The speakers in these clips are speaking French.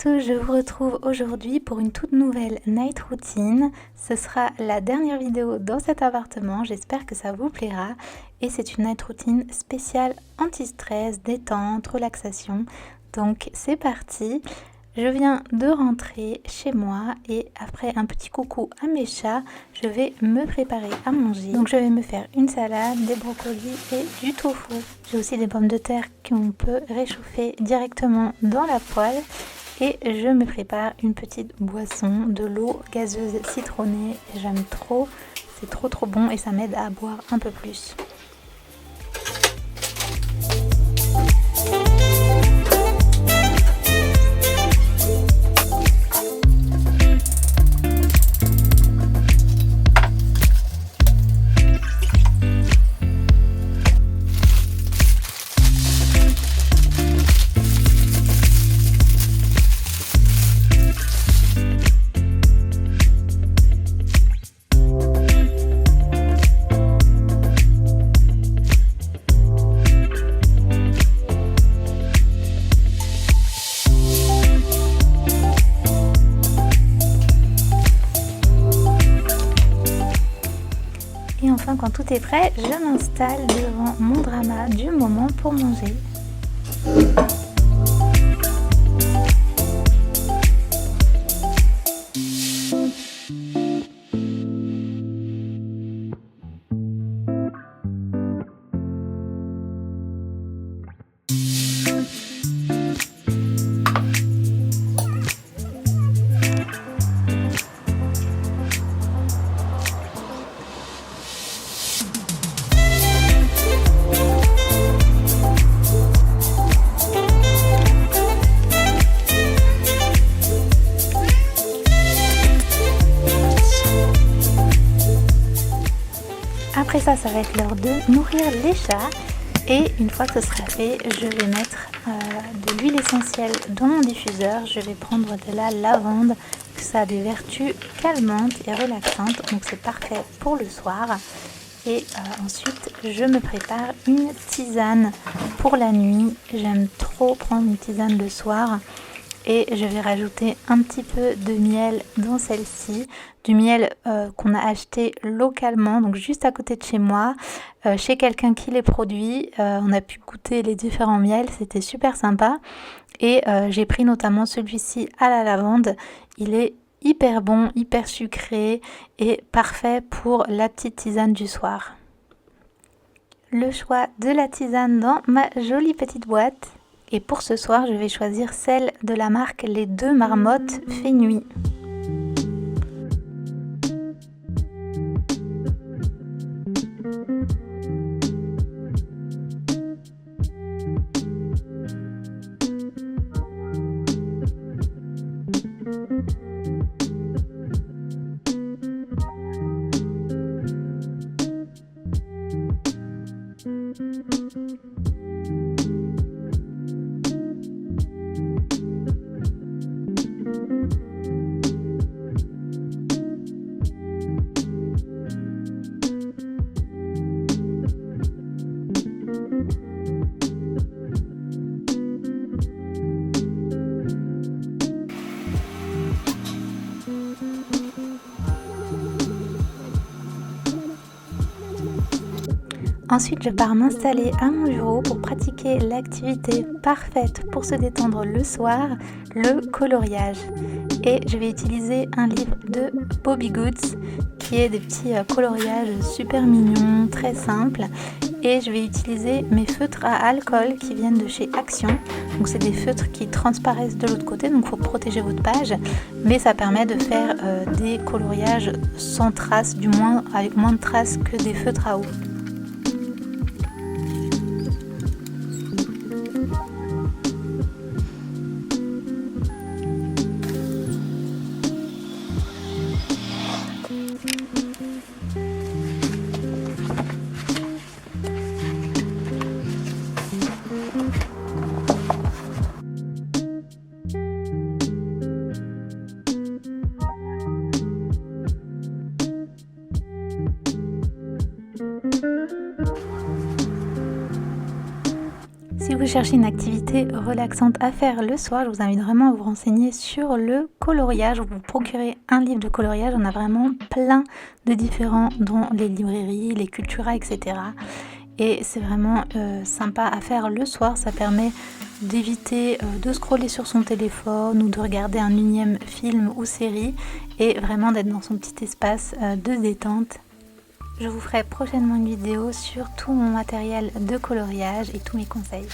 tous, je vous retrouve aujourd'hui pour une toute nouvelle night routine. Ce sera la dernière vidéo dans cet appartement, j'espère que ça vous plaira. Et c'est une night routine spéciale anti-stress, détente, relaxation. Donc c'est parti. Je viens de rentrer chez moi et après un petit coucou à mes chats, je vais me préparer à manger. Donc je vais me faire une salade, des brocolis et du tofu. J'ai aussi des pommes de terre qu'on peut réchauffer directement dans la poêle. Et je me prépare une petite boisson, de l'eau gazeuse citronnée. J'aime trop, c'est trop bon et ça m'aide à boire un peu plus. Et enfin, quand tout est prêt, je m'installe devant mon drama du moment pour manger. Après ça va être l'heure de nourrir les chats. Et une fois que ce sera fait, je vais mettre de l'huile essentielle dans mon diffuseur. Je vais prendre de la lavande, que ça a des vertus calmantes et relaxantes. Donc c'est parfait pour le soir. Et ensuite, je me prépare une tisane pour la nuit. J'aime trop prendre une tisane le soir. Et je vais rajouter un petit peu de miel dans celle-ci, du miel qu'on a acheté localement, donc juste à côté de chez moi, chez quelqu'un qui les produit. On a pu goûter les différents miels, c'était super sympa. Et j'ai pris notamment celui-ci à la lavande. Il est hyper bon, hyper sucré et parfait pour la petite tisane du soir. Le choix de la tisane dans ma jolie petite boîte. Et pour ce soir, je vais choisir celle de la marque Les Deux Marmottes Fait Nuit. Ensuite, je pars m'installer à mon bureau pour pratiquer l'activité parfaite pour se détendre le soir, le coloriage. Et je vais utiliser un livre de Bobby Goods qui est des petits coloriages super mignons, très simples. Et je vais utiliser mes feutres à alcool qui viennent de chez Action. Donc c'est des feutres qui transparaissent de l'autre côté, donc il faut protéger votre page. Mais ça permet de faire des coloriages sans traces, du moins avec moins de traces que des feutres à eau. vous cherchez une activité relaxante à faire le soir, je vous invite vraiment à vous renseigner sur le coloriage. Vous procurez un livre de coloriage, on a vraiment plein de différents dans les librairies, les Cultura, etc. Et c'est vraiment sympa à faire le soir, ça permet d'éviter de scroller sur son téléphone ou de regarder un énième film ou série et vraiment d'être dans son petit espace de détente. Je vous ferai prochainement une vidéo sur tout mon matériel de coloriage et tous mes conseils.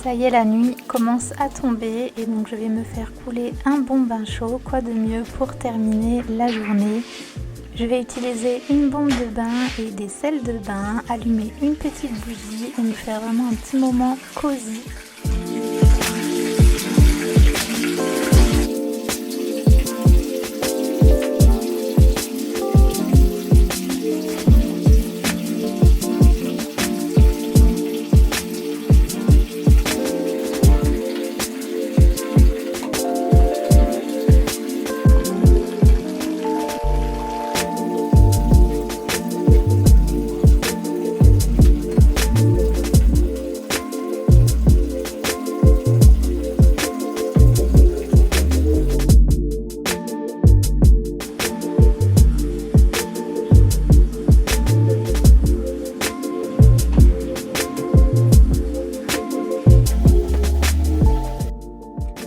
Ça y est, la nuit commence à tomber et donc je vais me faire couler un bon bain chaud. Quoi de mieux pour terminer la journée? Je vais utiliser une bombe de bain et des sels de bain, allumer une petite bougie et me faire vraiment un petit moment cosy.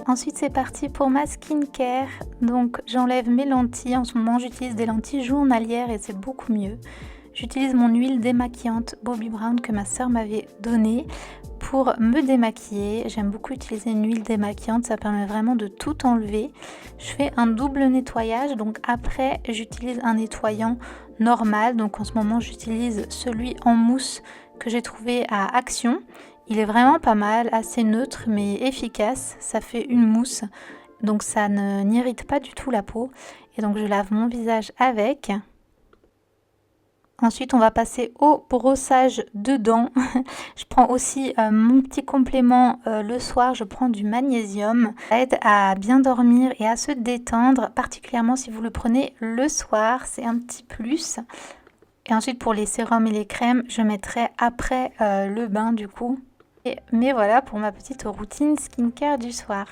Ensuite c'est parti pour ma skincare, donc j'enlève mes lentilles, en ce moment j'utilise des lentilles journalières et c'est beaucoup mieux. J'utilise mon huile démaquillante Bobbi Brown que ma soeur m'avait donnée pour me démaquiller. J'aime beaucoup utiliser une huile démaquillante, ça permet vraiment de tout enlever. Je fais un double nettoyage, donc après j'utilise un nettoyant normal, donc en ce moment j'utilise celui en mousse que j'ai trouvé à Action. Il est vraiment pas mal, assez neutre mais efficace, ça fait une mousse, donc ça n'irrite pas du tout la peau. Et donc je lave mon visage avec. Ensuite on va passer au brossage de dents. Je prends aussi mon petit complément le soir, je prends du magnésium. Ça aide à bien dormir et à se détendre, particulièrement si vous le prenez le soir, c'est un petit plus. Et ensuite pour les sérums et les crèmes, je mettrai après le bain du coup. Mais voilà pour ma petite routine skincare du soir.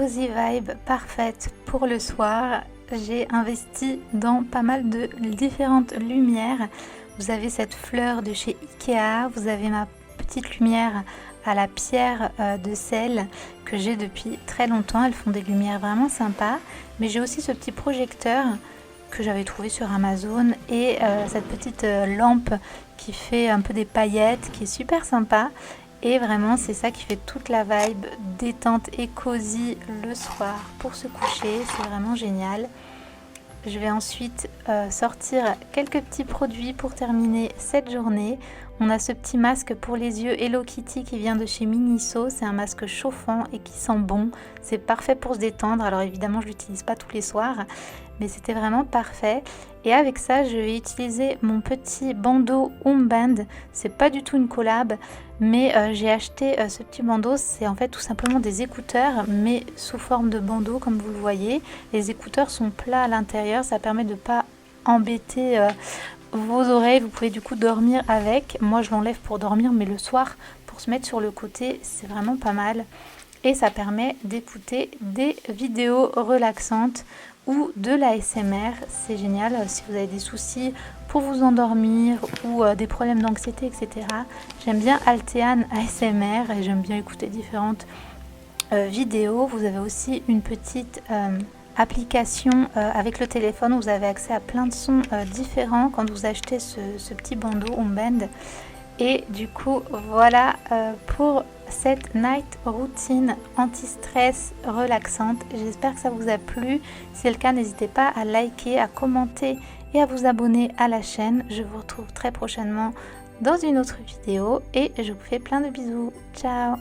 cozy vibe parfaite pour le soir. J'ai investi dans pas mal de différentes lumières. Vous avez cette fleur de chez Ikea, vous avez ma petite lumière à la pierre de sel que j'ai depuis très longtemps. Elles font des lumières vraiment sympas. Mais j'ai aussi ce petit projecteur que j'avais trouvé sur Amazon et cette petite lampe qui fait un peu des paillettes, qui est super sympa. Et vraiment, c'est ça qui fait toute la vibe détente et cosy le soir pour se coucher. C'est vraiment génial. Je vais ensuite sortir quelques petits produits pour terminer cette journée. On a ce petit masque pour les yeux Hello Kitty qui vient de chez Miniso. C'est un masque chauffant et qui sent bon. C'est parfait pour se détendre. Alors évidemment, je ne l'utilise pas tous les soirs, mais c'était vraiment parfait. Et avec ça, je vais utiliser mon petit bandeau Homeband. C'est pas du tout une collab, mais j'ai acheté ce petit bandeau. C'est en fait tout simplement des écouteurs, mais sous forme de bandeau, comme vous le voyez. Les écouteurs sont plats à l'intérieur. Ça permet de ne pas embêter vos oreilles. Vous pouvez du coup dormir avec. Moi, je l'enlève pour dormir, mais le soir, pour se mettre sur le côté, c'est vraiment pas mal. Et ça permet d'écouter des vidéos relaxantes ou de l'ASMR. C'est génial si vous avez des soucis pour vous endormir ou des problèmes d'anxiété, etc. J'aime bien Altean ASMR et j'aime bien écouter différentes vidéos. Vous avez aussi une petite application avec le téléphone où vous avez accès à plein de sons différents quand vous achetez ce petit bandeau Homeband. Et du coup, voilà pour cette night routine anti-stress relaxante. J'espère que ça vous a plu. Si c'est le cas, n'hésitez pas à liker, à commenter et à vous abonner à la chaîne. Je vous retrouve très prochainement dans une autre vidéo et je vous fais plein de bisous. Ciao!